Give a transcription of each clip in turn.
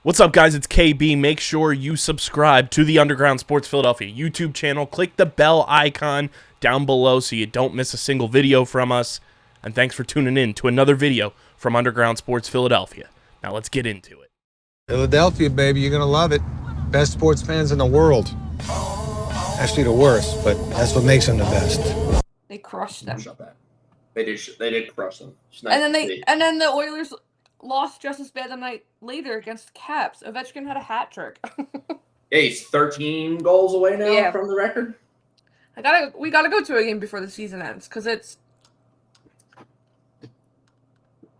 What's up, guys? It's KB. Make sure you subscribe to the Underground Sports Philadelphia YouTube channel. Click the bell icon down below so you don't miss a single video from us. And thanks for tuning in to another video from Underground Sports Philadelphia. Now let's get into it. Philadelphia, baby, you're gonna love it. Best sports fans in the world. Actually, the worst, but that's what makes them the best. They crushed them. Shut that. They did crush them. And then the Oilers lost just as bad the night later against Caps. Ovechkin had a hat trick. Yeah, he's 13 goals away now from the record. We gotta go to a game before the season ends because it's.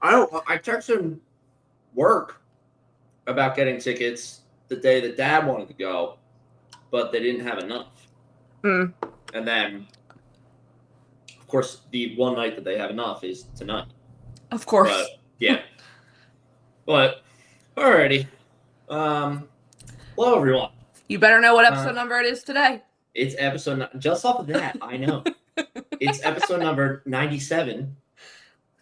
I texted work about getting tickets the day that Dad wanted to go, but they didn't have enough. And then, of course, the one night that they have enough is tonight. Of course. But, yeah. But, alrighty. Hello, everyone. You better know what episode number it is today. It's episode... Just off of that, I know. It's episode number 97.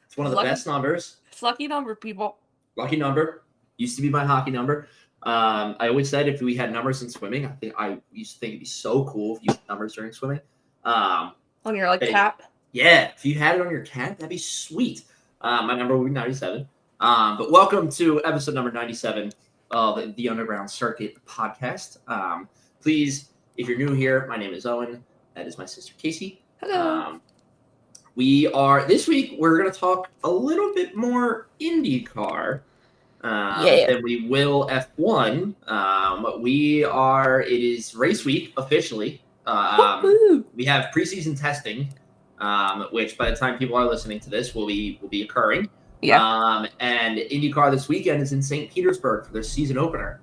It's one of the best numbers. It's lucky number, people. Lucky number. Used to be my hockey number. I always said if we had numbers in swimming, I used to think it'd be so cool if you had numbers during swimming. On your cap? Yeah, if you had it on your cap, that'd be sweet. My number would be 97. But welcome to episode number 97 of the Underground Circuit podcast. Please, if you're new here, my name is Owen. That is my sister Casey. Hello. This week we're going to talk a little bit more IndyCar than we will F1. It is race week officially. We have preseason testing, which by the time people are listening to this will be occurring. Yeah. And IndyCar this weekend is in St. Petersburg for their season opener,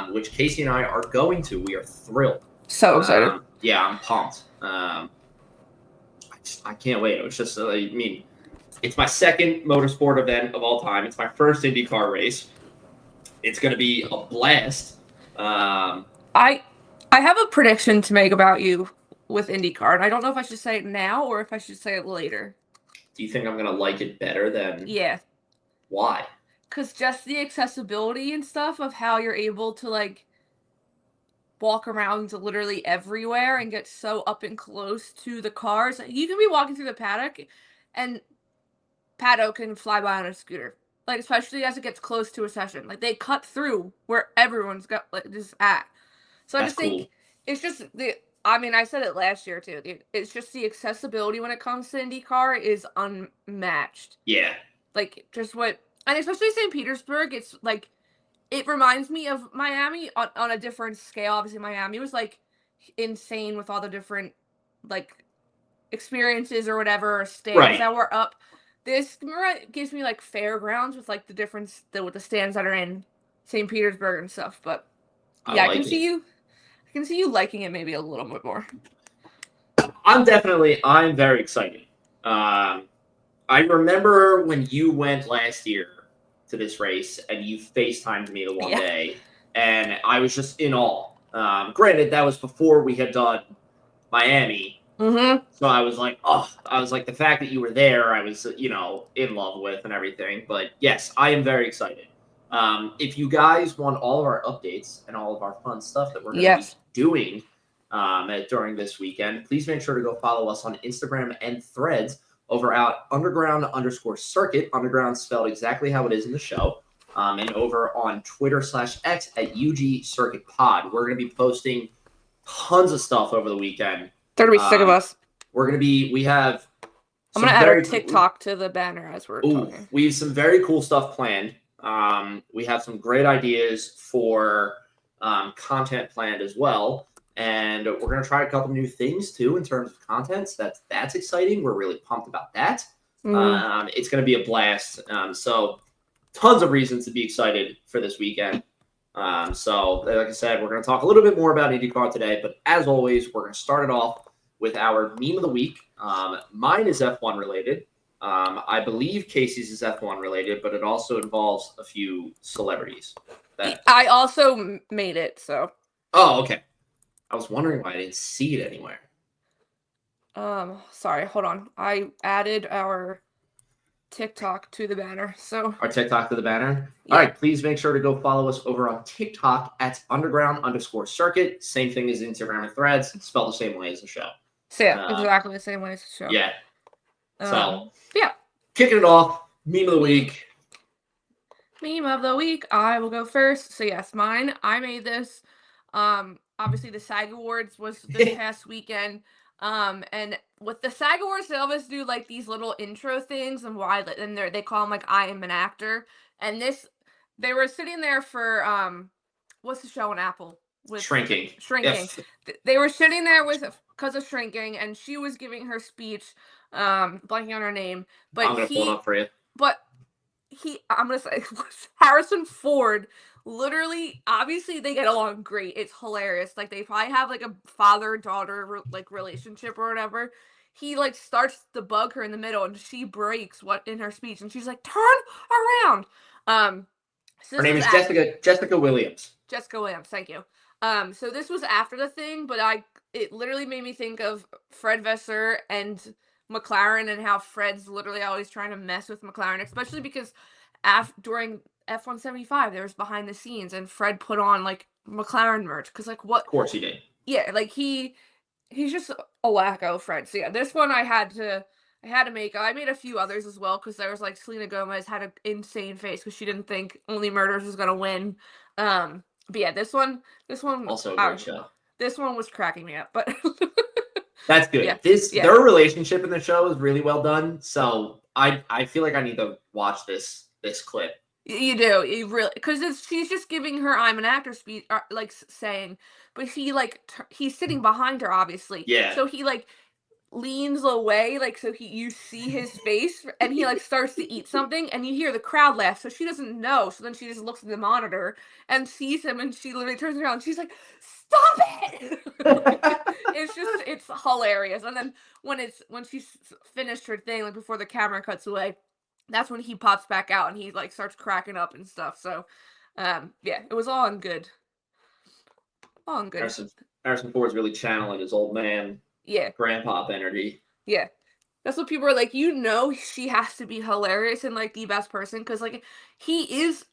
which Casey and I are going to. We are thrilled. So excited. Yeah, I'm pumped. I can't wait. It was just, it's my second motorsport event of all time. It's my first IndyCar race. It's going to be a blast. I have a prediction to make about you with IndyCar, and I don't know if I should say it now or if I should say it later. Do you think I'm going to like it better than... Yeah. Why? Because just the accessibility and stuff of how you're able to, walk around literally everywhere and get so up and close to the cars. You can be walking through the paddock, and Paddock can fly by on a scooter. Especially as it gets close to a session. They cut through where everyone's got, just at. So I just think it's just I said it last year too. It's just the accessibility when it comes to IndyCar is unmatched. Yeah. And especially St. Petersburg, it's it reminds me of Miami on a different scale. Obviously, Miami was insane with all the different experiences or whatever, stands that were up. This gives me fairgrounds with the difference with the stands that are in St. Petersburg and stuff. But yeah, I can see you liking it maybe a little bit more. I'm very excited. I remember when you went last year to this race and you FaceTimed me the one day, and I was just in awe. Granted, that was before we had done Miami. Mm-hmm. So I was the fact that you were there, I was, in love with and everything. But yes, I am very excited. If you guys want all of our updates and all of our fun stuff that we're going to be doing during this weekend, please make sure to go follow us on Instagram and Threads over at underground_circuit. Underground spelled exactly how it is in the show. And over on Twitter/X at UGCircuitPod. We're going to be posting tons of stuff over the weekend. They're going to be sick of us. I'm going to add our TikTok to the banner as we're talking. We have some very cool stuff planned. We have some great ideas for content planned as well. And we're going to try a couple new things too in terms of content. So that's exciting. We're really pumped about that. It's going to be a blast. So tons of reasons to be excited for this weekend. So like I said, we're going to talk a little bit more about IndyCar today. But as always, we're going to start it off with our meme of the week. Mine is F1 related. I believe Casey's is F1 related, but it also involves a few celebrities. I also made it, so. Oh, okay. I was wondering why I didn't see it anywhere. Sorry, hold on. I added our TikTok to the banner. So Our TikTok to the banner. Yeah. All right, please make sure to go follow us over on TikTok at underground_circuit. Same thing as Instagram and Threads, spelled the same way as the show. yeah, exactly the same way as the show. Yeah. So yeah. kicking it off, meme of the week. Meme of the week. I will go first. So yes, mine. I made this. Obviously the SAG Awards was this past weekend. And with the SAG Awards, they always do like these little intro things and why, and they call them like I am an actor. And they were sitting there for what's the show on Apple with Shrinking. Yes. They were sitting there because of Shrinking, and she was giving her speech, blanking on her name, but I'm gonna pull it up for you. But I'm gonna say Harrison Ford. Literally, obviously they get along great. It's hilarious. Like they probably have like a father-daughter relationship or whatever. He like starts to bug her in the middle, and she breaks in her speech, and she's like, "Turn around." So her name is Jessica Williams. Jessica Williams, thank you. So this was after the thing, but it literally made me think of Fred Vasseur and McLaren, and how Fred's literally always trying to mess with McLaren, especially because during F175 there was behind the scenes, and Fred put on like McLaren merch because like what? Of course he did. Yeah, like he's just a wacko, Fred. So yeah, this one I had to make. I made a few others as well because there was like Selena Gomez had an insane face because she didn't think Only Murders was gonna win. But yeah, this one also a great show. This one was cracking me up, but that's good. Yeah. Their relationship in the show is really well done. So I feel like I need to watch this clip. You do, you really, because she's just giving her "I'm an actor" speech, like saying, but he like he's sitting behind her, obviously. Yeah. So he like leans away, like so you see his face, and he like starts to eat something, and you hear the crowd laugh. So she doesn't know. So then she just looks at the monitor and sees him, and she literally turns around. And she's like, "Stop it!" it's hilarious. And then when she's finished her thing, like before the camera cuts away, that's when he pops back out and he like starts cracking up and stuff. So, yeah, it was all in good. All in good. Harrison Ford's really channeling his old man, grandpa energy. Yeah, that's what people are like. She has to be hilarious and like the best person because like he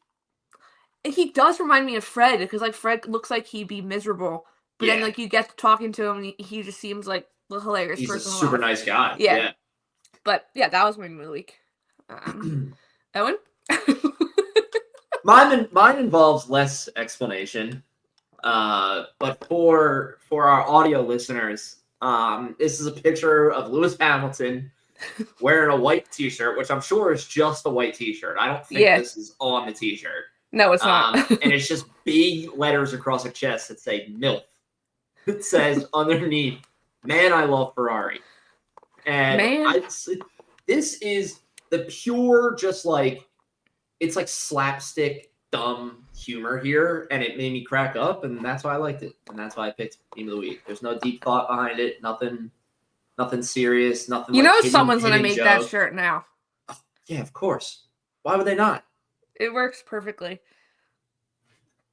does remind me of Fred because like Fred looks like he'd be miserable, but then like you get to talking to him and he just seems like the hilarious person. He's a super nice guy. Yeah. But yeah, that was my movie week. Owen? Mine involves less explanation. But for our audio listeners, this is a picture of Lewis Hamilton wearing a white t-shirt, which I'm sure is just a white t-shirt. I don't think this is on the t-shirt. No, it's not. And it's just big letters across the chest that say MILF. It says underneath, "Man, I love Ferrari." And this is the pure, just like, it's like slapstick, dumb humor here, and it made me crack up, and that's why I liked it, and that's why I picked Meme of the Week. There's no deep thought behind it, nothing serious, nothing. Someone's gonna make that shirt now. Yeah, of course. Why would they not? It works perfectly.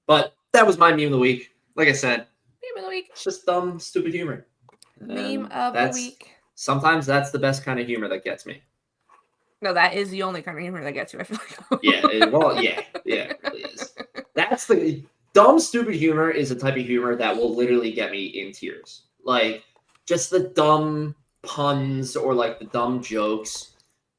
But that was my Meme of the Week. Like I said, Meme of the Week. It's just dumb, stupid humor. Meme of the Week. Sometimes that's the best kind of humor that gets me. No, that is the only kind of humor that gets you, I feel like. Yeah, it really is. That's the dumb, stupid humor is a type of humor that will literally get me in tears. Like, just the dumb puns or, like, the dumb jokes.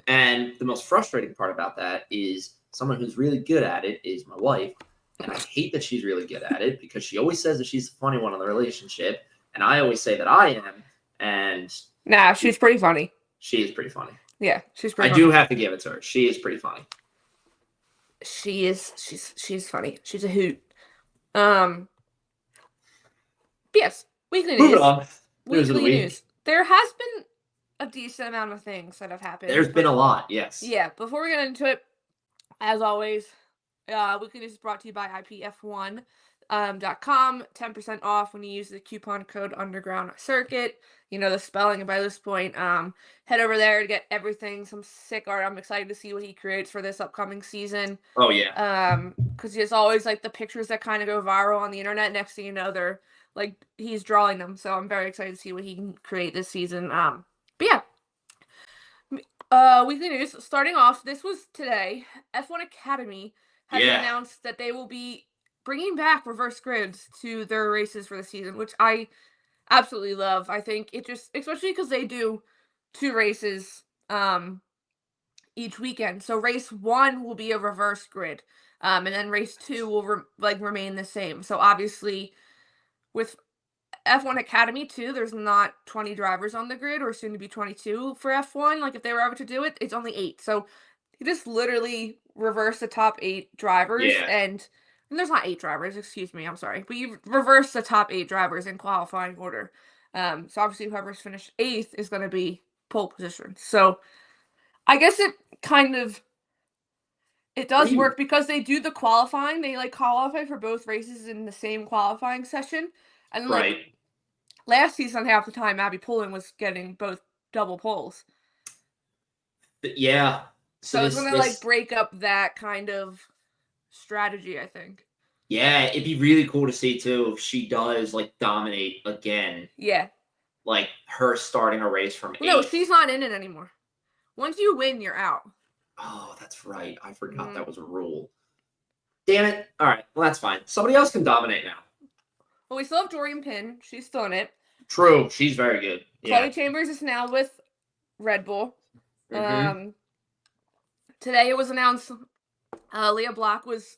And the most frustrating part about that is someone who's really good at it is my wife. And I hate that she's really good at it because she always says that she's the funny one in the relationship. And I always say that I am. And nah, she's pretty funny. She is pretty funny. Yeah, she's pretty funny. I do have to give it to her. She is pretty funny. She's funny. She's a hoot. Yes, weekly news. Moving on. Weekly news. There has been a decent amount of things that have happened. There's been a lot, yes. Yeah, before we get into it, as always, weekly news is brought to you by IPF1. .com, 10% off when you use the coupon code Underground Circuit. You know the spelling, and by this point, head over there to get everything, some sick art. I'm excited to see what he creates for this upcoming season. Oh yeah. Because there's always like the pictures that kind of go viral on the internet. Next thing you know, they're like he's drawing them. So I'm very excited to see what he can create this season. But yeah, Weekly news. Starting off, this was today. F1 Academy has Yeah. announced that they will be bringing back reverse grids to their races for the season, which I absolutely love. I think it just, especially because they do 2 races each weekend. So race 1 will be a reverse grid, and then race 2 will remain the same. So obviously, with F1 Academy too, there's not 20 drivers on the grid, or soon to be 22 for F1. Like if they were ever to do it, it's only 8. So you just literally reverse the top 8 drivers, Yeah. and there's not 8 drivers, excuse me, I'm sorry. But you reverse the top 8 drivers in qualifying order. So obviously whoever's finished 8th is going to be pole position. So I guess it does Pretty- work because they do the qualifying. They like qualify for both races in the same qualifying session. And then like Right. last season, half the time, Abby Pullen was getting both double poles. But yeah. So it's going to like break up that kind of strategy, I think. Yeah, it'd be really cool to see too if she does like dominate again. Yeah. Like her starting a race from No, 8th. she's not in it anymore. Once you win, you're out. Oh, that's right. I forgot that was a rule. Damn it. All right. Well, that's fine. Somebody else can dominate now. Well, we still have Dorian Pinn. She's still in it. True. She's very good. Chloe Yeah. Chambers is now with Red Bull. Mhm. Today it was announced Leah Block is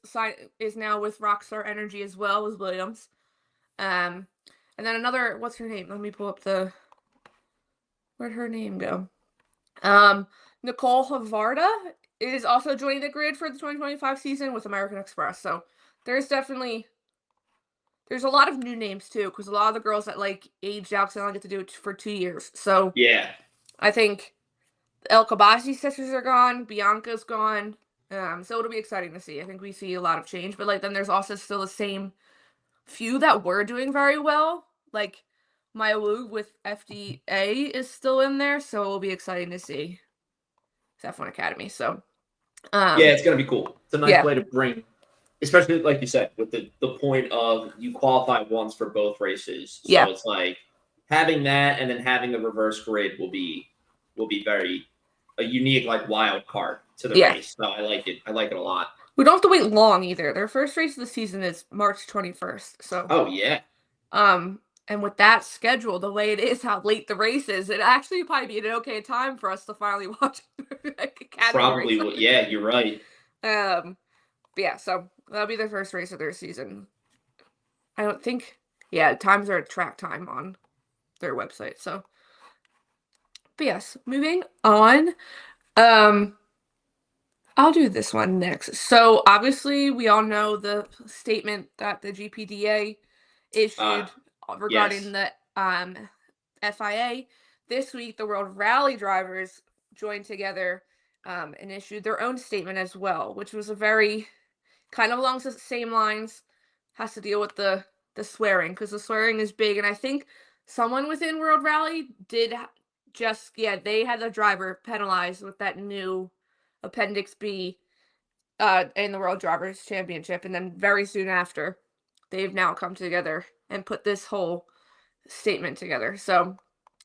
now with Rockstar Energy as well as Williams. And then another, what's her name? Let me pull up where'd her name go? Nicole Havarda is also joining the grid for the 2025 season with American Express. So there's a lot of new names too, because a lot of the girls that like aged out, so they only get to do it for 2 years. So Yeah. I think El Kabasi sisters are gone, Bianca's gone. So it'll be exciting to see. I think we see a lot of change, but like then there's also still the same few that were doing very well. Like Maya Wu with FDA is still in there, so it'll be exciting to see. It's F1 Academy, so Yeah, it's gonna be cool. It's a nice way to bring, especially like you said, with the point of you qualify once for both races. So it's like having that and then having the reverse grid will be very a unique like wild card to the race. So I like it. I like it a lot. We don't have to wait long either. Their first race of the season is March 21st. So oh yeah. And with that schedule, the way it is, how late the race is, it actually probably be an okay time for us to finally watch Academy Probably race. Yeah, you're right. But yeah, so that'll be the first race of their season. I don't think, times are at track time on their website. So, but yes, moving on. I'll do this one next. So obviously, we all know the statement that the GPDA issued regarding the FIA. This week, the World Rally drivers joined together and issued their own statement as well, which was a very kind of along the same lines, has to deal with the swearing, because the swearing is big. And I think someone within World Rally did they had the driver penalized with that new Appendix B in the World Drivers' Championship. And then very soon after, they've now come together and put this whole statement together. So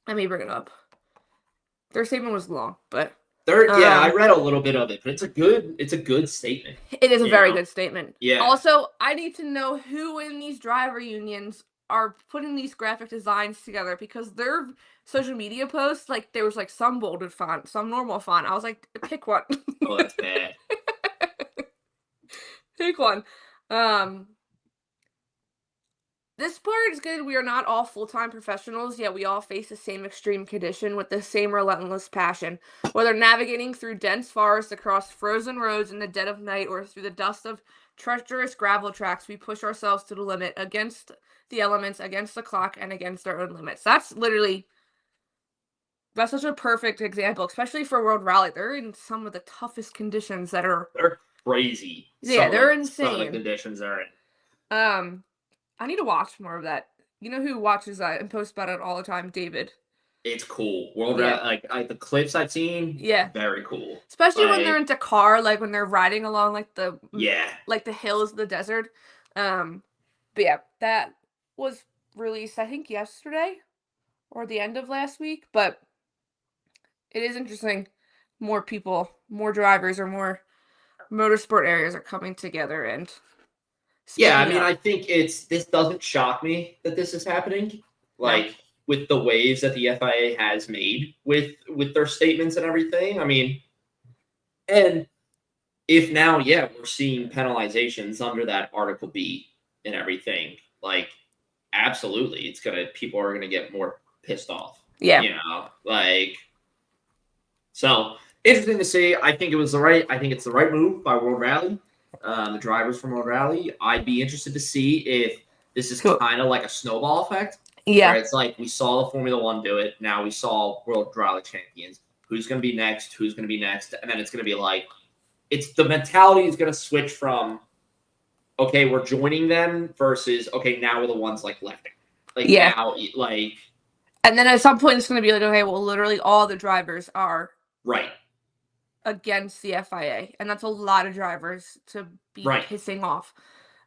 let me bring it up. Their statement was long, but I read a little bit of it, but it's a good statement. It is a very good statement. Yeah. Also, I need to know who in these driver unions are putting these graphic designs together, because their social media posts, like there was like some bolded font, some normal font. I was like, pick one. Oh, that's bad. Pick one. This part is good. We are not all full-time professionals, yet we all face the same extreme condition with the same relentless passion. Whether navigating through dense forests, across frozen roads in the dead of night, or through the dust of treacherous gravel tracks, we push ourselves to the limit, against the elements, against the clock, and against our own limits. That's such a perfect example, especially for World Rally. They're in some of the toughest conditions that are... They're crazy. Yeah, they're insane. Some of the conditions they're in. I need to watch more of that. You know who watches that and posts about it all the time? David. It's cool. World Rally, like the clips I've seen. Yeah. Very cool. Especially when they're in Dakar, like when they're riding along like the hills of the desert. But yeah, that was released I think yesterday or the end of last week. But it is interesting more people, more drivers, or more motorsport areas are coming together and Yeah, I speaking mean, up. I think this doesn't shock me that this is happening. No. Like with the waves that the FIA has made with their statements and everything. I mean, and if now, yeah, we're seeing penalizations under that Article B and everything, like absolutely, people are gonna get more pissed off. Yeah. You know, like so interesting to see. I think it's the right move by World Rally, the drivers from World Rally. I'd be interested to see if this is Cool. kind of like a snowball effect, Yeah. where it's like we saw the Formula One do it. Now we saw World Rally champions. Who's going to be next? Who's going to be next? And then it's going to be like, it's the mentality is going to switch from, okay, we're joining them versus, okay, now we're the ones like left. Like Yeah. now, like. And then at some point it's going to be like, okay, well, literally all the drivers are Right. against the FIA, and that's a lot of drivers to be pissing off.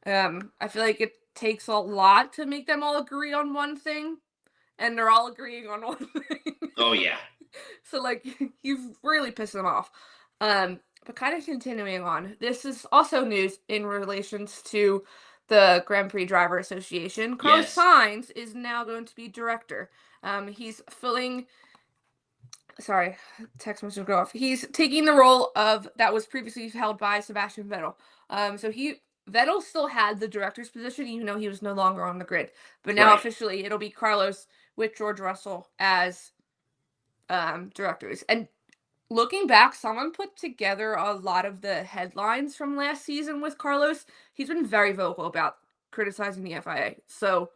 I feel like it takes a lot to make them all agree on one thing, and they're all agreeing on one thing. Oh yeah. So like you've really pissed them off. But kind of continuing on, this is also news in relations to the Grand Prix Driver Association. Carlos Sainz is now going to be director. He's filling. Sorry, text message go off. He's taking the role of that was previously held by Sebastian Vettel. So Vettel still had the director's position, even though he was no longer on the grid. But now officially, it'll be Carlos with George Russell as directors. And looking back, someone put together a lot of the headlines from last season with Carlos. He's been very vocal about criticizing the FIA. So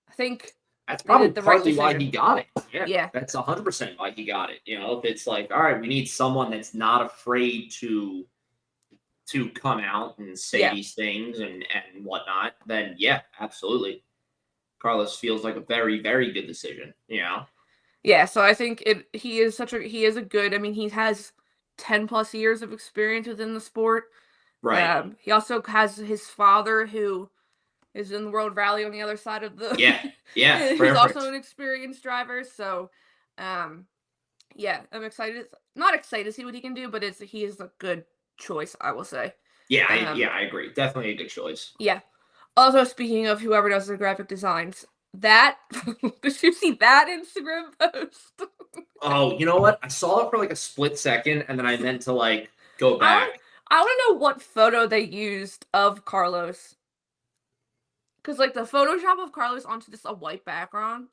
I think that's probably partly why he got it. Yeah. That's 100% why he got it. You know, if it's like, all right, we need someone that's not afraid to come out and say these things and whatnot, then yeah, absolutely. Carlos feels like a very, very good decision, you know? Yeah, so I think he is a good, I mean, he has 10 plus years of experience within the sport. Right. He also has his father who is in the World Rally on the other side of the yeah. He's also an experienced driver, so yeah, I'm excited. Not excited to see what he can do, but he is a good choice, I will say. Yeah, I agree. Definitely a good choice. Yeah. Also, speaking of whoever does the graphic designs, did you see that Instagram post? Oh, you know what? I saw it for like a split second, and then I meant to like go back. I want to know what photo they used of Carlos. Because like the Photoshop of Carlos onto just a white background.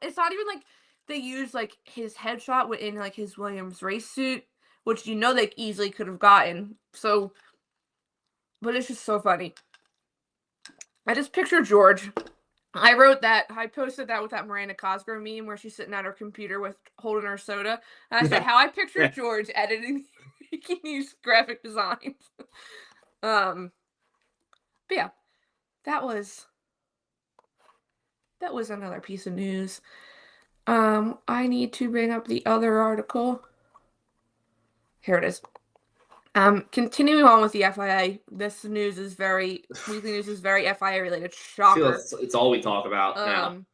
It's not even like they used like his headshot within like his Williams race suit, which they easily could have gotten. So, but it's just so funny. I just picture George. I posted that with that Miranda Cosgrove meme where she's sitting at her computer holding her soda. And I said how I picture George editing these graphic designs. But yeah, that was another piece of news. I need to bring up the other article. Here it is. Continuing on with the FIA, this news is weekly news is very FIA related. Shocker. It's all we talk about now.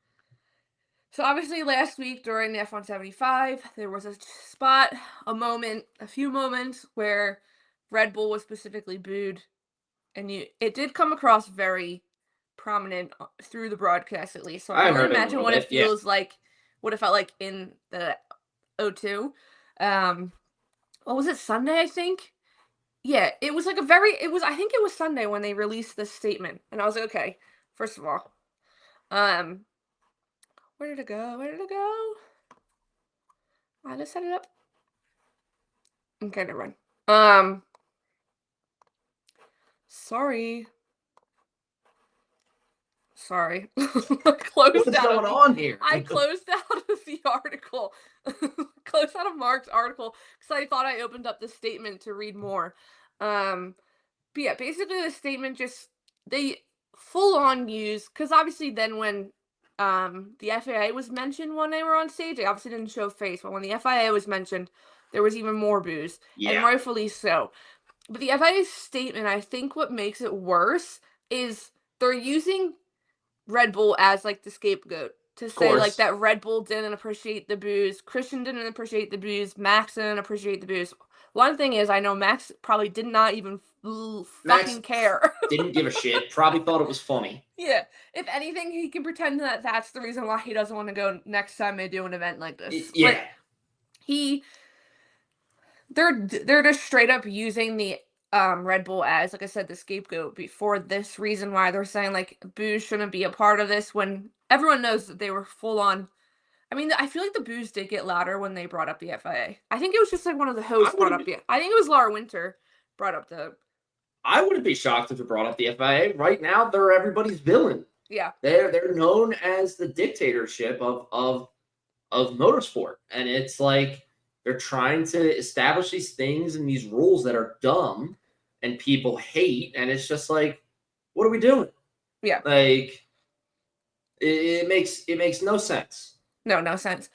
So obviously last week during the F1 75, there was a few moments where Red Bull was specifically booed, and it did come across very prominent through the broadcast at least. So I can imagine what it feels like, what it felt like in the O2. What was it, Sunday, I think? Yeah, it was like I think it was Sunday when they released this statement. And I was like, okay, first of all, where did it go? I just set it up. Okay, never mind. Sorry. What's going on here? I closed out of the article. Closed out of Mark's article because I thought I opened up the statement to read more. But yeah, basically the statement they full on use, because obviously then when the FIA was mentioned when they were on stage, they obviously didn't show face, but when the FIA was mentioned, there was even more boos, and rightfully so. But the FIA's statement, I think what makes it worse is they're using Red Bull as like the scapegoat to Of say like course. that Red Bull didn't appreciate the booze, Christian didn't appreciate the booze, Max didn't appreciate the booze. One thing is, I know Max probably did not even Max fucking care. didn't give a shit. Probably thought it was funny. Yeah, if anything, he can pretend that that's the reason why he doesn't want to go next time they do an event like this. Yeah. But they're just straight up using the Red Bull as, like I said, the scapegoat for this reason why they're saying like booze shouldn't be a part of this when everyone knows that they were full on. I mean, I feel like the booze did get louder when they brought up the FIA. I think it was just like one of the hosts brought up the. I think it was Laura Winter brought up the. I wouldn't be shocked if it brought up the FIA. Right now, they're everybody's villain. Yeah. They're known as the dictatorship of motorsport, and it's like they're trying to establish these things and these rules that are dumb and people hate, and it's just like, what are we doing? Yeah. Like it makes no sense. No sense.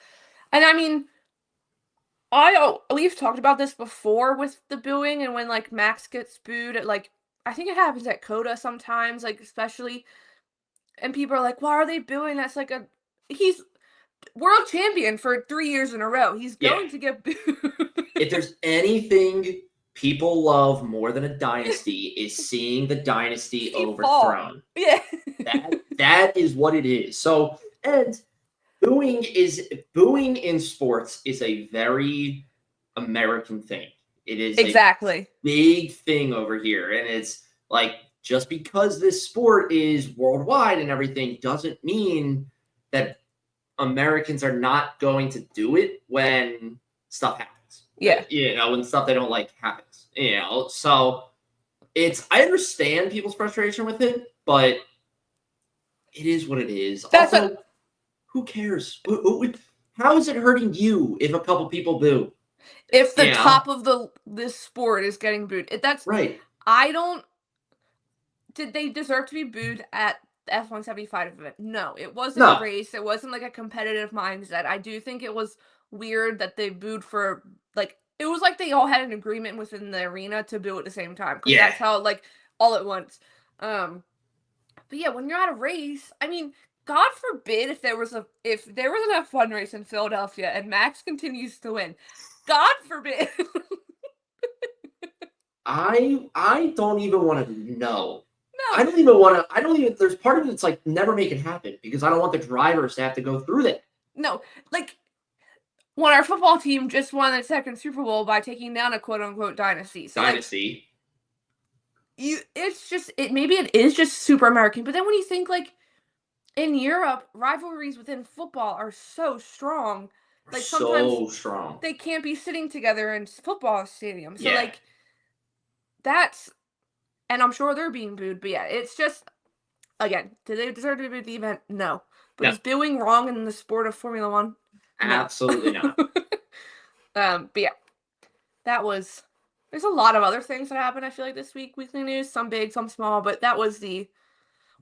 And I mean, we've talked about this before with the booing and when like Max gets booed at like I think it happens at Coda sometimes, like especially, and people are like, why are they booing? That's like he's world champion for 3 years in a row. He's going to get booed. If there's anything people love more than a dynasty is seeing the dynasty overthrown. Yeah. that is what it is. So, and booing in sports is a very American thing. It is exactly a big thing over here. And it's like, just because this sport is worldwide and everything doesn't mean that Americans are not going to do it when stuff happens. Yeah. When stuff they don't like happens. So I understand people's frustration with it, but it is what it is. Also, who cares? How is it hurting you if a couple people boo? If the top of this sport is getting booed. That's right. Did they deserve to be booed at the F175 event? No, it wasn't a race. It wasn't like a competitive mindset. I do think it was weird that they booed for like it was like they all had an agreement within the arena to boo at the same time. Because that's how like all at once. But yeah, when you're at a race, I mean, God forbid if there was an F1 race in Philadelphia and Max continues to win. God forbid. I don't even want to know. No. I don't even there's part of it that's like never make it happen because I don't want the drivers to have to go through that. No, like when our football team just won their second Super Bowl by taking down a quote unquote dynasty. So dynasty. Like, maybe it is just super American, but then when you think like in Europe, rivalries within football are so strong. Like sometimes so strong. They can't be sitting together in football stadiums. So like that's, and I'm sure they're being booed, but yeah, it's just, again, do they deserve to be booed at the event? No. But is booing wrong in the sport of Formula One? No. Absolutely not. But yeah, there's a lot of other things that happened, I feel like, this week, weekly news, some big, some small, but that was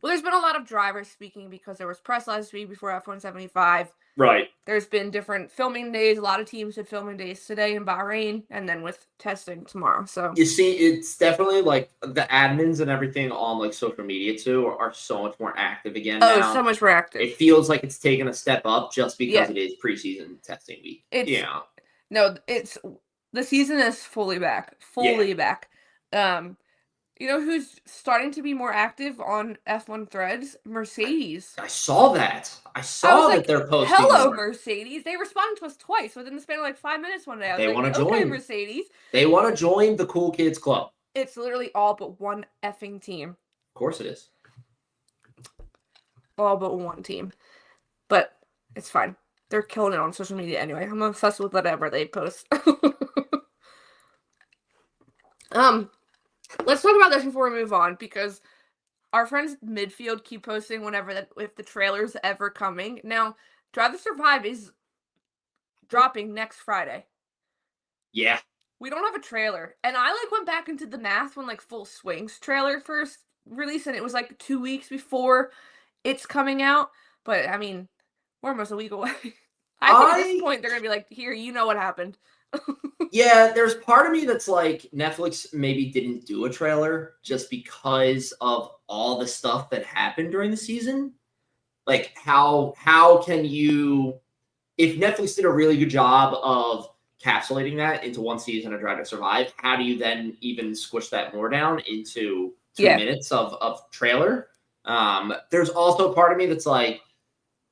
there's been a lot of drivers speaking because there was press last week before F175. Right. There's been different filming days. A lot of teams did filming days today in Bahrain and then with testing tomorrow. So you see, it's definitely like the admins and everything on like social media too are so much more active again now. So much more active. It feels like it's taken a step up just because it is preseason testing week. No, the season is fully back. Back. You know who's starting to be more active on F1 threads? Mercedes. I saw that. I saw that they're posting. Hello, Mercedes. They responded to us twice within the span of like 5 minutes one day. They want to join. Okay, Mercedes. They want to join the cool kids club. It's literally all but one effing team. Of course it is. All but one team. But it's fine. They're killing it on social media anyway. I'm obsessed with whatever they post. Let's talk about this before we move on, because our friends midfield keep posting if the trailer's ever coming. Now, Drive to Survive is dropping next Friday. Yeah. We don't have a trailer. And I went back into the math when Full Swing's trailer first released, and it was 2 weeks before it's coming out. But I mean, we're almost a week away. I think at this point they're gonna be like, here, you know what happened. Yeah, there's part of me that's like Netflix maybe didn't do a trailer just because of all the stuff that happened during the season. like how can you, if Netflix did a really good job of encapsulating that into one season of Drive to Survive, how do you then even squish that more down into 2 minutes of trailer? There's also part of me that's like,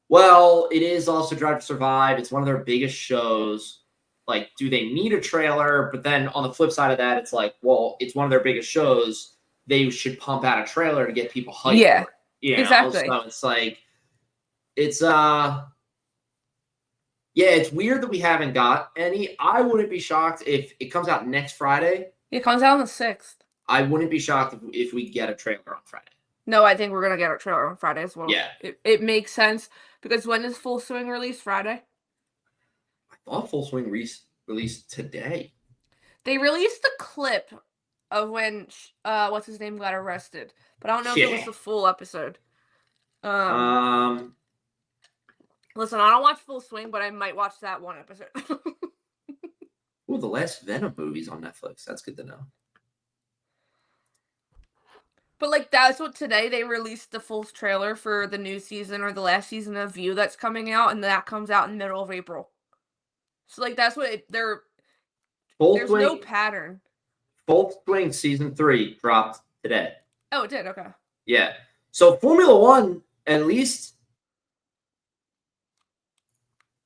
well, it is also Drive to Survive. It's one of their biggest shows. Like, do they need a trailer? But then on the flip side of that, it's like, well, it's one of their biggest shows. They should pump out a trailer to get people hyped Yeah, for it. You know? exactly. So it's like, it's yeah, it's weird that we haven't got any. I wouldn't be shocked if it comes out next Friday. It comes out on the 6th. I wouldn't be shocked if we get a trailer on Friday. No, I think we're going to get our trailer on Friday as well. Yeah. It makes sense because when is Full Swing release? Friday? I thought Full Swing released today. They released the clip of when, what's his name got arrested. But I don't know if it was the full episode. Listen, I don't watch Full Swing, but I might watch that one episode. Oh, the last Venom movie's on Netflix. That's good to know. But, like, that's what today they released the full trailer for the new season or the last season of View that's coming out, and that comes out in the middle of April. So, like, that's what there's no pattern. Full Swing Season 3 dropped today. Oh, it did? Okay. Yeah. So, Formula One, at least...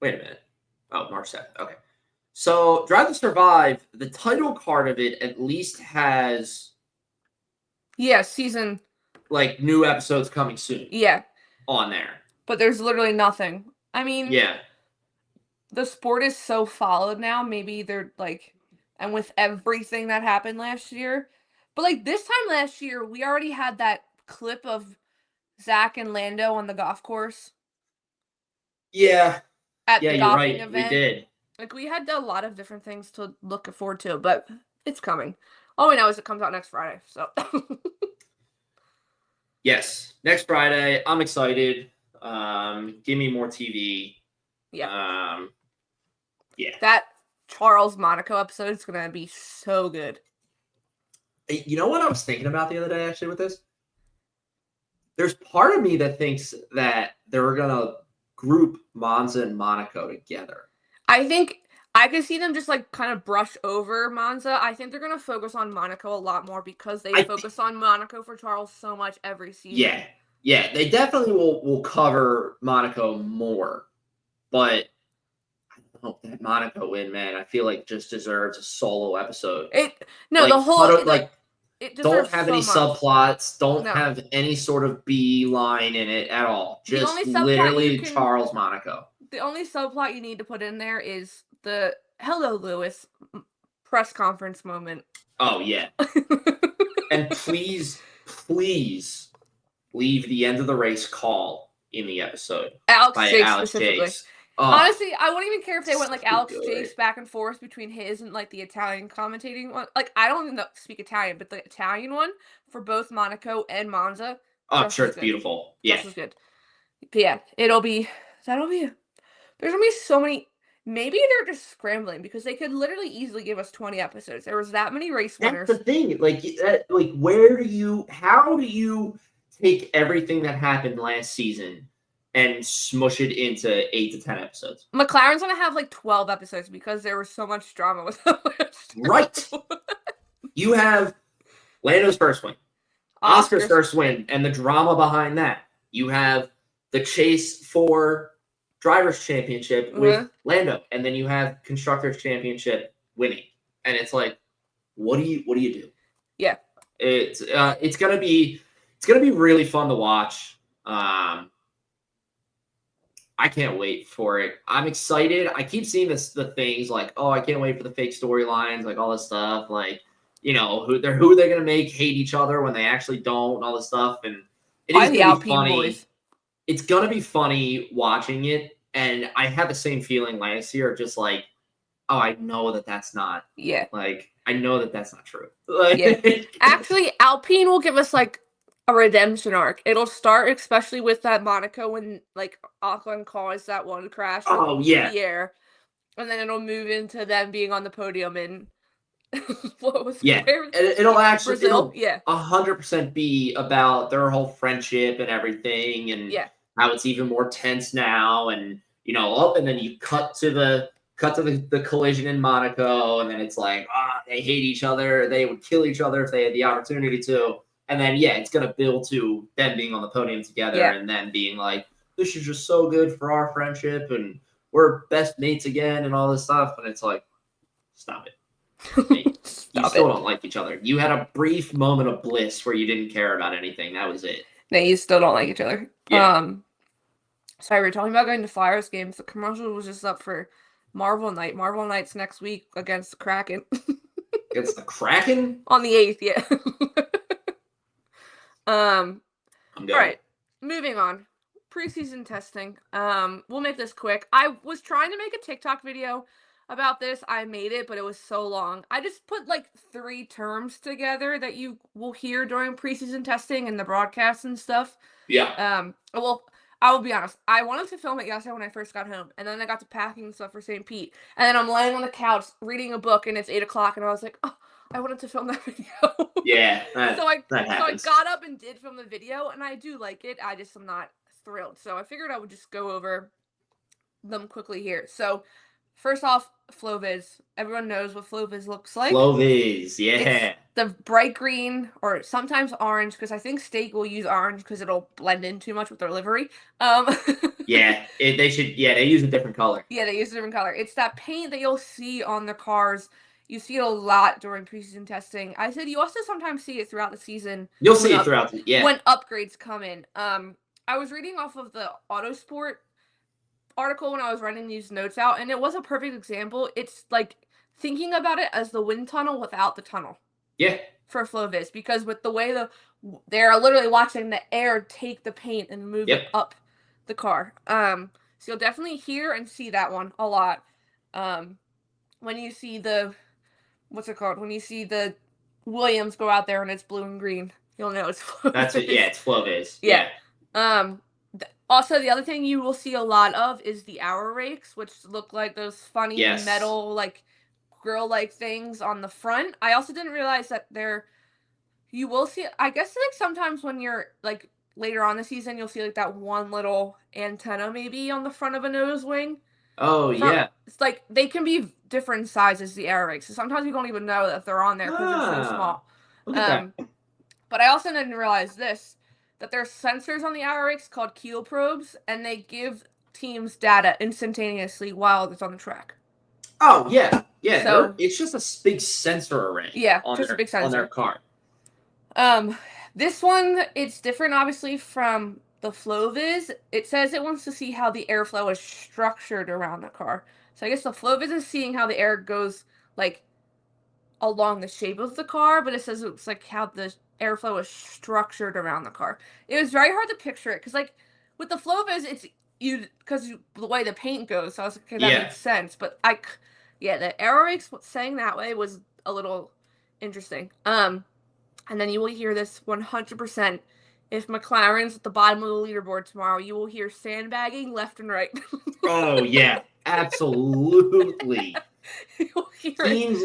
Wait a minute. Oh, March 7th. Okay. So, Drive to Survive, the title card of it at least has... Yeah, season. Like, new episodes coming soon. Yeah. On there. But there's literally nothing. I mean... Yeah. The sport is so followed now. Maybe they're, like... And with everything that happened last year. But, like, this time last year, we already had that clip of Zach and Lando on the golf course. Yeah. At the golfing right. event. We did. Like, we had a lot of different things to look forward to, but it's coming. All we know is it comes out next Friday, so. Yes. Next Friday. I'm excited. Give me more TV. Yeah. Yeah. That Charles Monaco episode is going to be so good. You know what I was thinking about the other day, actually, with this? There's part of me that thinks that they're going to group Monza and Monaco together. I think I could see them just, like, kind of brush over Monza. I think they're going to focus on Monaco a lot more because they focus on Monaco for Charles so much every season. Yeah. Yeah, they definitely will cover Monaco more. But I don't know, that Monaco win, man, I feel like just deserves a solo episode. The whole... It don't have any subplots. Don't have any sort of B line in it at all. Just literally Charles Monaco. The only subplot you need to put in there is the "Hello, Lewis" press conference moment. Oh, yeah. And please leave the end of the race call in the episode. Alex specifically. Oh, honestly, I wouldn't even care if they went like Alex Chase back and forth between his and like the Italian commentating one. Like, I don't even speak Italian, but the Italian one for both Monaco and Monza. Oh, I'm sure it's beautiful. Yeah. Just as good. But yeah, that'll be, there's going to be so many, maybe they're just scrambling because they could literally easily give us 20 episodes. There was that many race winners. That's the thing. How do you take everything that happened last season and smush it into 8 to 10 episodes? McLaren's going to have like 12 episodes because there was so much drama with them last year. Right. You have Lando's first win, Oscar's first win, and the drama behind that. You have the chase for Drivers' Championship with Lando, and then you have Constructors' Championship winning. And it's like, what do you do? Yeah. It's gonna be really fun to watch. I can't wait for it. I'm excited. I keep seeing the things like, oh, I can't wait for the fake storylines, like all this stuff, like, you know, who they're gonna make hate each other when they actually don't, and all this stuff. And it is gonna be funny. Boys. It's gonna be funny watching it, and I had the same feeling last year, just like, oh, I know that's not. Yeah. Like, I know that's not true. Yeah. Actually, Alpine will give us like a redemption arc. It'll start especially with that Monaco when like Auckland caused that one crash. Oh yeah. The air, and then it'll move into them being on the podium in what was it'll actually Brazil? 100% be about their whole friendship and everything, and how it's even more tense now, and and then you cut to the collision in Monaco, and then it's like, they hate each other, they would kill each other if they had the opportunity to, and then it's gonna build to them being on the podium together, and then being like, this is just so good for our friendship, and we're best mates again, and all this stuff, and it's like, stop it. You still don't like each other. You had a brief moment of bliss where you didn't care about anything. That was it. No, you still don't like each other. Yeah. Sorry, we were talking about going to Flyers games. The commercial was just up for Marvel Night. Marvel Night's next week against the Kraken. Against the Kraken? On the 8th, yeah. I'm good. All right, moving on. Preseason testing. We'll make this quick. I was trying to make a TikTok video about this. I made it, but it was so long. I just put like 3 terms together that you will hear during preseason testing and the broadcasts and stuff. Yeah. Well, I will be honest. I wanted to film it yesterday when I first got home, and then I got to packing and stuff for St. Pete, and then I'm laying on the couch reading a book, and it's 8 o'clock, and I was like, oh, I wanted to film that video. Yeah. So I got up and did film the video, and I do like it. I just am not thrilled. So I figured I would just go over them quickly here. So first off, FlowViz. Everyone knows what FlowViz looks like. FlowViz, yeah. It's the bright green, or sometimes orange, because I think Stake will use orange because it'll blend in too much with their livery. They should. Yeah, they use a different color. Yeah, they use a different color. It's that paint that you'll see on the cars. You see it a lot during preseason testing. I said you also sometimes see it throughout the season. You'll see it throughout when upgrades come in. I was reading off of the Autosport article when I was writing these notes out, and it was a perfect example. It's like thinking about it as the wind tunnel without the tunnel. Yeah. For FlowViz, because with the way they're literally watching the air take the paint and move it up the car. So you'll definitely hear and see that one a lot. When you see what's it called? When you see the Williams go out there and it's blue and green, you'll know it's FlowViz. That's it. Yeah, it's FlowViz. Yeah. Also, the other thing you will see a lot of is the hour rakes, which look like those funny metal, like, grill-like things on the front. I also didn't realize that you will see, I guess, like, sometimes when you're, like, later on the season, you'll see, like, that one little antenna maybe on the front of a nose wing. Oh, yeah. It's like, they can be different sizes, the air rakes. So sometimes you don't even know that they're on there because they're so small. Look at that. But I also didn't realize that there's sensors on the hour rakes called keel probes, and they give teams data instantaneously while it's on the track. Oh, yeah. Yeah, so, it's just a big sensor array. Yeah, just a big sensor. On their car. This one, it's different, obviously, from the FlowViz. It says it wants to see how the airflow is structured around the car. So I guess the FlowViz is seeing how the air goes, like, along the shape of the car, but it says it's, like, how the airflow is structured around the car. It was very hard to picture it, because, like, with the FlowViz, it's because the way the paint goes, so I was like, okay, that makes sense, but the air rakes saying that way was a little interesting. And then you will hear this 100%. If McLaren's at the bottom of the leaderboard tomorrow, you will hear sandbagging left and right. Oh, yeah. Absolutely. You'll hear Teams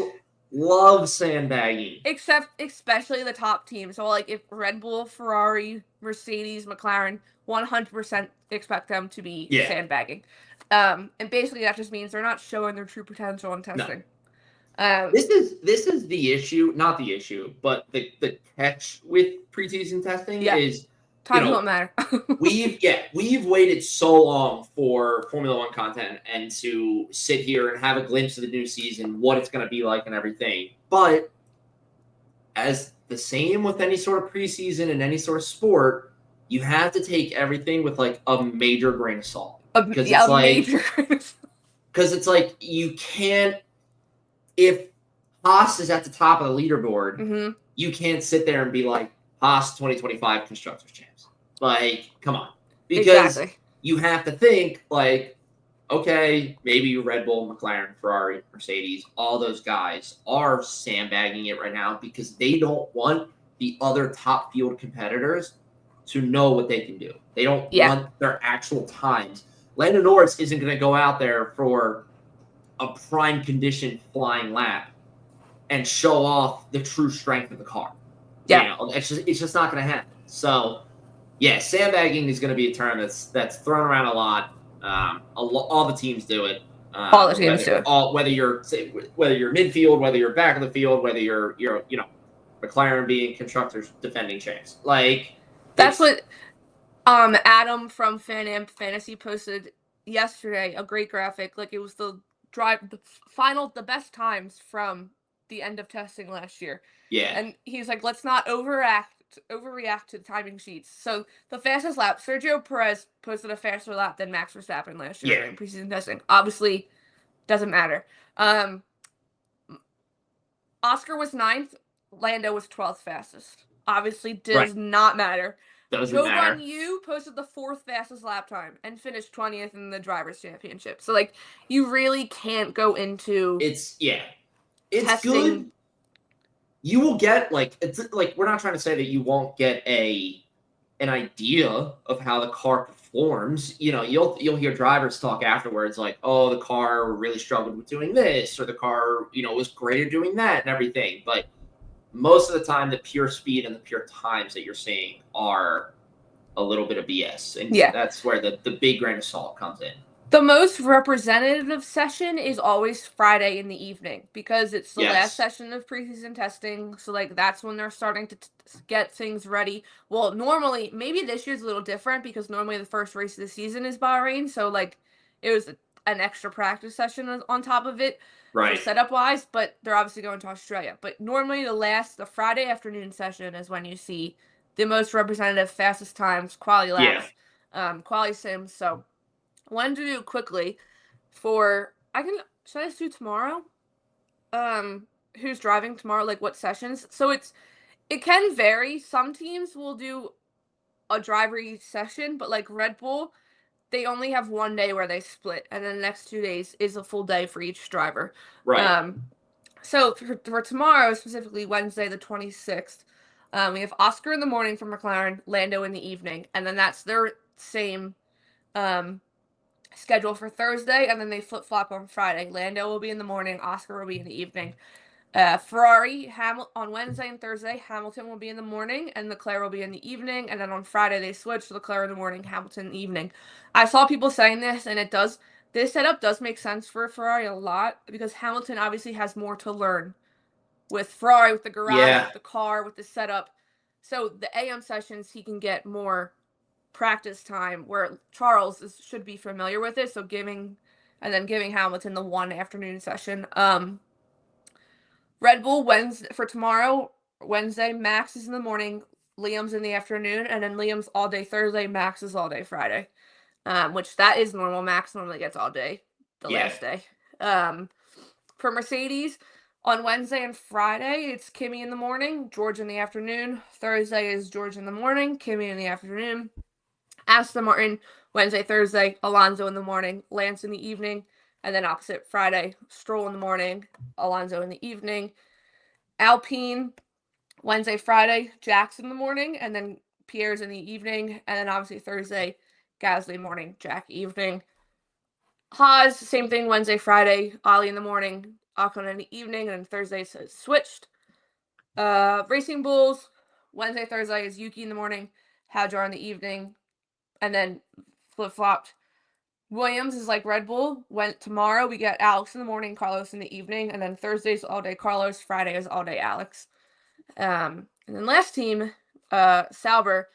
love sandbagging. Especially the top teams. So, like, if Red Bull, Ferrari, Mercedes, McLaren, 100% expect them to be sandbagging. And basically that just means they're not showing their true potential in testing. No. This is the issue, not the issue, but the catch with preseason testing is time won't matter. we've waited so long for Formula One content and to sit here and have a glimpse of the new season, what it's going to be like and everything. But as the same with any sort of preseason and any sort of sport, you have to take everything with like a major grain of salt. Because it's like you can't, if Haas is at the top of the leaderboard, you can't sit there and be like, Haas 2025 Constructors Champs. Like, come on. Because you have to think, like, okay, maybe Red Bull, McLaren, Ferrari, Mercedes, all those guys are sandbagging it right now because they don't want the other top field competitors to know what they can do. They don't want their actual times. Lando Norris isn't going to go out there for a prime condition flying lap and show off the true strength of the car. Yeah, it's just not going to happen. So Yeah, sandbagging is going to be a term that's thrown around a lot. All the teams do it. All the teams do it. Whether you're midfield, whether you're back of the field, whether you're McLaren being constructors defending champs. Like That's what Adam from Fan Amp Fantasy posted yesterday, a great graphic. Like it was the best times from the end of testing last year. Yeah. And he's like, let's not overreact to the timing sheets. So the fastest lap, Sergio Perez posted a faster lap than Max Verstappen last year in preseason testing. Obviously, doesn't matter. Oscar was 9th. Lando was 12th fastest. Obviously, does not matter. Doesn't matter. Yu posted the 4th fastest lap time and finished 20th in the Drivers' Championship. So, like, you really can't go into It's testing. Good. You will get we're not trying to say that you won't get an idea of how the car performs. You'll hear drivers talk afterwards like, oh, the car really struggled with doing this, or the car was great at doing that and everything. But most of the time, the pure speed and the pure times that you're seeing are a little bit of BS, and that's where the big grain of salt comes in. The most representative session is always Friday in the evening because it's the last session of preseason testing. So, like, that's when they're starting to get things ready. Well, normally, maybe this year's a little different because normally the first race of the season is Bahrain. So, like, it was an extra practice session on top of it, right? Setup-wise, but they're obviously going to Australia. But normally the Friday afternoon session is when you see the most representative, fastest times, quality laps, quality sims. So, wanted to do quickly should I just do tomorrow? Who's driving tomorrow, like what sessions? So it can vary. Some teams will do a driver each session, but like Red Bull, they only have one day where they split, and then the next 2 days is a full day for each driver. Right. So for tomorrow, specifically Wednesday the 26th, we have Oscar in the morning for McLaren, Lando in the evening, and then that's their same schedule for Thursday, and then they flip-flop on Friday. Lando will be in the morning, Oscar will be in the evening. Ferrari on Wednesday and Thursday, Hamilton will be in the morning, and Leclerc will be in the evening, and then on Friday they switch, Leclerc in the morning, Hamilton in the evening. I saw people saying this, and this setup does make sense for Ferrari a lot, because Hamilton obviously has more to learn with Ferrari, with the garage, with the car, with the setup. So the AM sessions, he can get more practice time, where Charles should be familiar with it, so giving Hamilton the one afternoon session. Red Bull for tomorrow, Wednesday, Max is in the morning, Liam's in the afternoon, and then Liam's all day Thursday, Max is all day Friday. Which that is normal. Max normally gets all day the last day. For Mercedes, on Wednesday and Friday, it's Kimi in the morning, George in the afternoon. Thursday is George in the morning, Kimi in the afternoon. Aston Martin, Wednesday, Thursday, Alonso in the morning, Lance in the evening, and then opposite Friday, Stroll in the morning, Alonso in the evening. Alpine, Wednesday, Friday, Jax in the morning, and then Pierre's in the evening, and then obviously Thursday, Gasly morning, Jack evening. Haas, same thing, Wednesday, Friday, Ollie in the morning, Ocon in the evening, and then Thursday says switched. Racing Bulls, Wednesday, Thursday is Yuki in the morning, Hadjar in the evening, and then flip-flopped. Williams is like Red Bull. Tomorrow we get Alex in the morning, Carlos in the evening, and then Thursday's all day Carlos, Friday is all day Alex. And then last team, Sauber,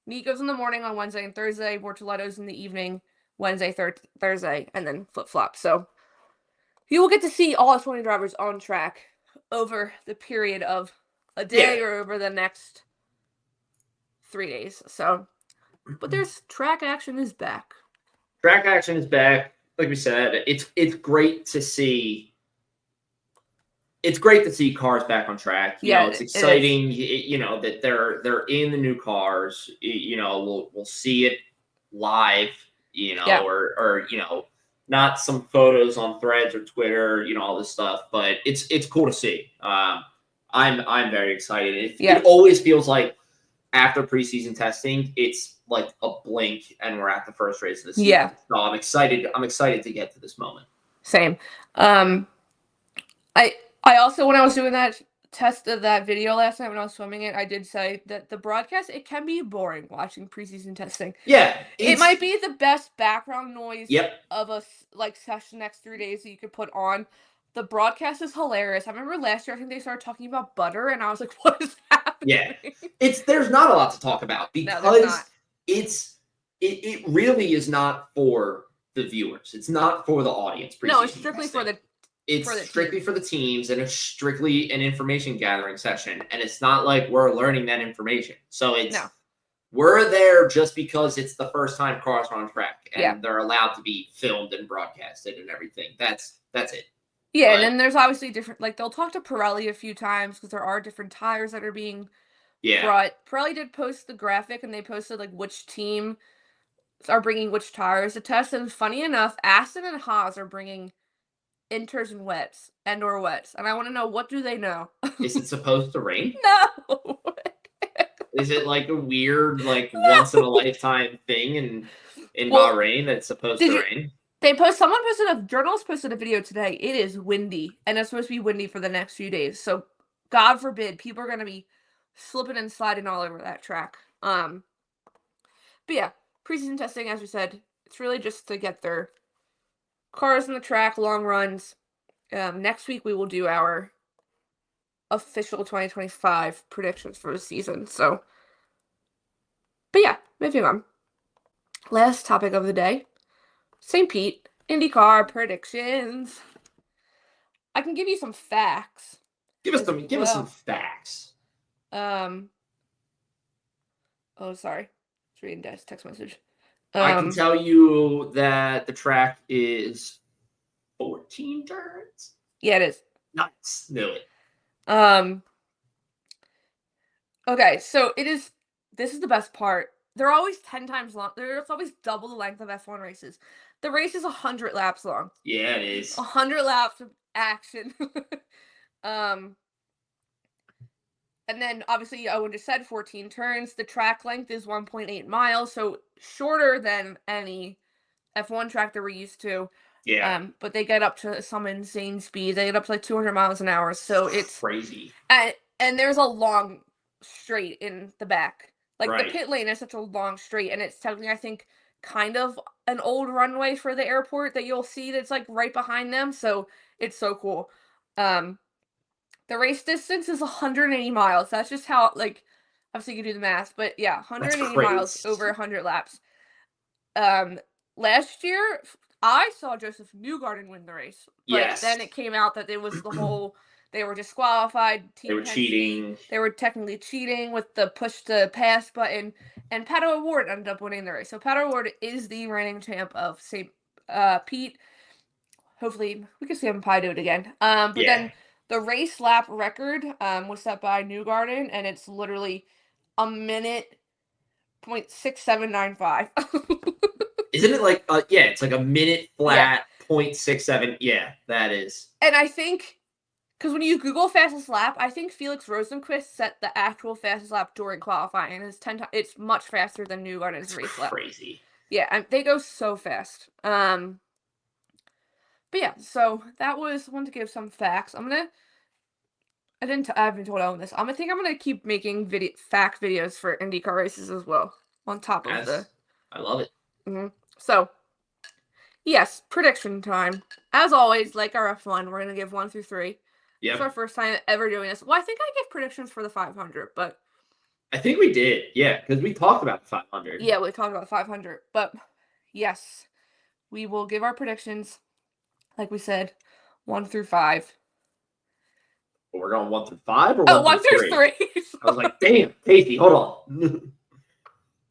Nico's in the morning on Wednesday and Thursday, Bortoletto's in the evening, Wednesday, Thursday, and then flip-flop. So you will get to see all 20 drivers on track over the period of a day or over the next 3 days. So, but there's track action is back. Track action is back. Like we said, it's great to see. It's great to see cars back on track. You know, it's exciting. That they're in the new cars. We'll see it live. Or not some photos on Threads or Twitter. All this stuff, but it's cool to see. I'm very excited. It always feels like after preseason testing, it's like a blink and we're at the first race of the season. Yeah. So I'm excited to get to this moment. Same. I also, when I was doing that tested that video last night when I was swimming it, I did say that the broadcast, it can be boring watching preseason testing. Yeah. It might be the best background noise Yep. of a session next 3 days that you could put on. The broadcast is hilarious. I remember last year, I think they started talking about butter, and I was like, what is happening? Yeah. There's not a lot to talk about because it really is not for the viewers. It's not for the audience. No, it's strictly for the strictly for the teams, and it's strictly an information gathering session. And it's not like we're learning that information. So we're there just because it's the first time cars are on track, and they're allowed to be filmed and broadcasted and everything. That's it. Yeah, and then there's obviously different, like, they'll talk to Pirelli a few times because there are different tires that are being brought. Pirelli did post the graphic, and they posted, like, which team are bringing which tires to test. And funny enough, Aston and Haas are bringing inters and wets, and/or wets. And I want to know, what do they know? Is it supposed to rain? No! Is it like a weird, like, once-in-a-lifetime thing in Bahrain that's supposed to rain? Journalist posted a video today. It is windy, and it's supposed to be windy for the next few days. So, God forbid, people are going to be slipping and sliding all over that track. But yeah, preseason testing, as we said, it's really just to get their cars on the track, long runs. Next week, we will do our official 2025 predictions for the season. So, but yeah, moving on. Last topic of the day. St. Pete, IndyCar predictions. I can give you some facts. Give us some facts. Oh, sorry. It's reading Dad's text message. I can tell you that the track is 14 turns. Yeah, it is. Nice. Knew it. Okay, so this is the best part. They're always 10 times long. There's always double the length of F1 races. The race is 100 laps long. Yeah, it is. 100 laps of action. And then, obviously, Owen just said 14 turns. The track length is 1.8 miles, so shorter than any F1 track that we're used to. Yeah. But they get up to some insane speed. They get up to like 200 miles an hour, so it's crazy. And there's a long straight in the back. Like, right. The pit lane is such a long straight, and it's technically, I think, kind of an old runway for the airport that you'll see that's, like, right behind them, so it's so cool. The race distance is 180 miles. That's just how, like, obviously you can do the math, but yeah, 180 miles over 100 laps. Last year, I saw Joseph Newgarden win the race, but then it came out that it was the whole... They were disqualified. They were cheating. They were technically cheating with the push to pass button. And Pato O'Ward ended up winning the race. So Pato O'Ward is the reigning champ of St. Pete. Hopefully, we can see him probably do it again. But then the race lap record was set by Newgarden, and it's literally a minute .6795. Isn't it like, it's like a minute flat, 0.67. Yeah, that is. And I think... Because when you Google fastest lap, I think Felix Rosenqvist set the actual fastest lap during qualifying, and it's much faster than Newgarden's race lap. Crazy. Yeah, they go so fast. But yeah, so that was one to give some facts. I haven't told Owen this. I'm gonna keep making fact videos for IndyCar races as well on top of the. I love it. Mm-hmm. So, yes, prediction time. As always, like our F1, we're gonna give 1 through 3. Yeah. It's our first time ever doing this. Well, I think I gave predictions for the 500, but... I think we did, because we talked about the 500. Yeah, we talked about the 500, but yes, we will give our predictions, like we said, 1 through 5. Well, we're going 1 through 5 or 1 through 3? I was like, damn, Casey, hold on.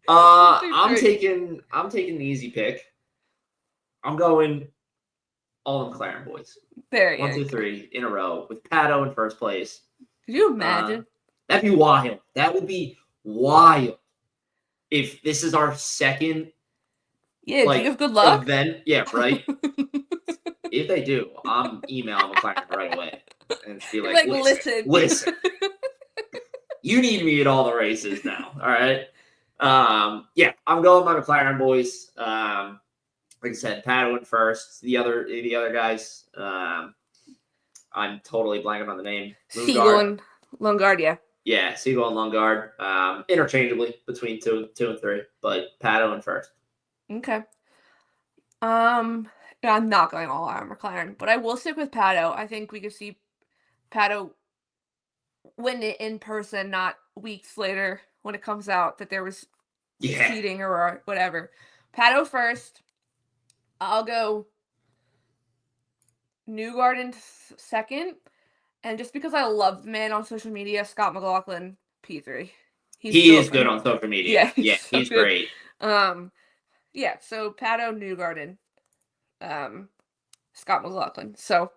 I'm taking the easy pick. I'm going all McLaren boys. There you go. 1 through 3 in a row with Pato in first place. Could you imagine? That'd be wild. That would be wild. If this is our second, do you have good luck? Event, right. If they do, I'm emailing McLaren right away and be like, listen. You need me at all the races now. All right. I'm going my McLaren boys. Like I said, Pato in first. The other guys, I'm totally blanking on the name. Siegel and Longardia. Yeah, Siegel and Lungard, interchangeably between two and three, but Pato in first. Okay. Yeah, I'm not going all out on McLaren, but I will stick with Pato. I think we could see Pato win it in person, not weeks later when it comes out that there was cheating or whatever. Pato first. I'll go Newgarden second. And just because I love the man on social media, Scott McLaughlin, P3. He is good on social media. Yeah, he's so great. Yeah, so Pato, Newgarden, Scott McLaughlin. So,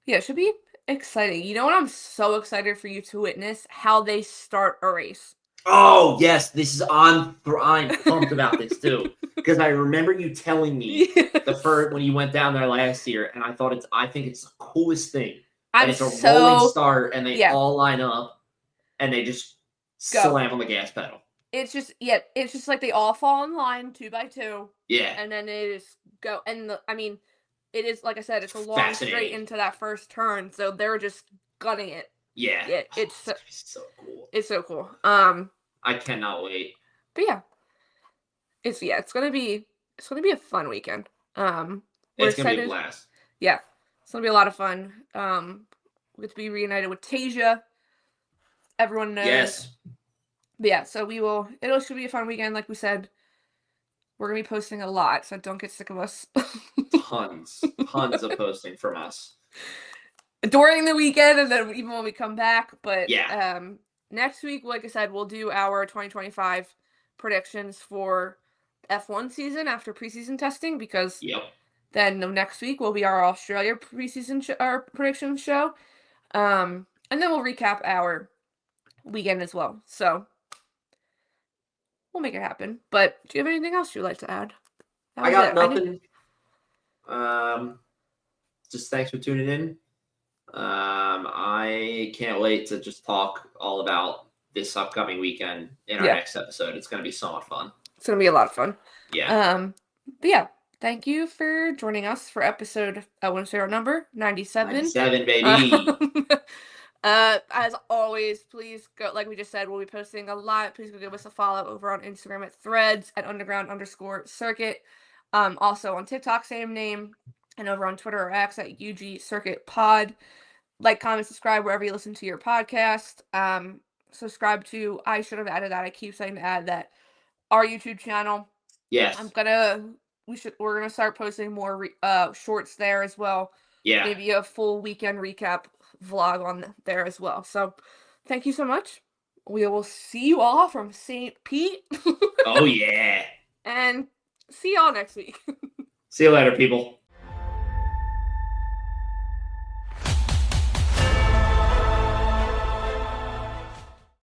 yeah, it should be exciting. You know what I'm so excited for you to witness? How they start a race. Oh, yes, I'm pumped about this too. Because I remember you telling me the first when you went down there last year, and I think it's the coolest thing. And it's a rolling start, and they all line up, and they just slam on the gas pedal. It's just like they all fall in line 2 by 2. Yeah. And then they just go. And it is, like I said, it's a long straight into that first turn, so they're just gunning it. Yeah. It's so cool. It's so cool. I cannot wait. But yeah. It's gonna be a fun weekend. It's gonna be a blast. Yeah. It's gonna be a lot of fun. We get to be reunited with Tasia. Everyone knows. Yes. But yeah, so it should be a fun weekend, like we said. We're gonna be posting a lot, so don't get sick of us. Tons of posting from us. During the weekend and then even when we come back. But yeah. Next week, like I said, we'll do our 2025 predictions for F1 season after preseason testing, because then next week will be our Australia preseason our prediction show. And then we'll recap our weekend as well. So we'll make it happen. But do you have anything else you'd like to add? I got nothing. Just thanks for tuning in. I can't wait to just talk all about this upcoming weekend in our next episode. It's going to be so much fun. It's going to be a lot of fun. Yeah. But yeah, thank you for joining us for episode, I want to say our number, 97. 97, baby. As always, please go, like we just said, we'll be posting a lot. Please go give us a follow over on Instagram at threads at underground_circuit. Also on TikTok, same name, and over on Twitter or X at UG Circuit Pod. Like, comment, subscribe wherever you listen to your podcast. Subscribe to, I should have added that. I keep saying to add that, our YouTube channel. Yes. We're gonna start posting more shorts there as well. Yeah. Maybe a full weekend recap vlog on there as well. So thank you so much. We will see you all from St. Pete. Oh yeah. And see y'all next week. See you later, people.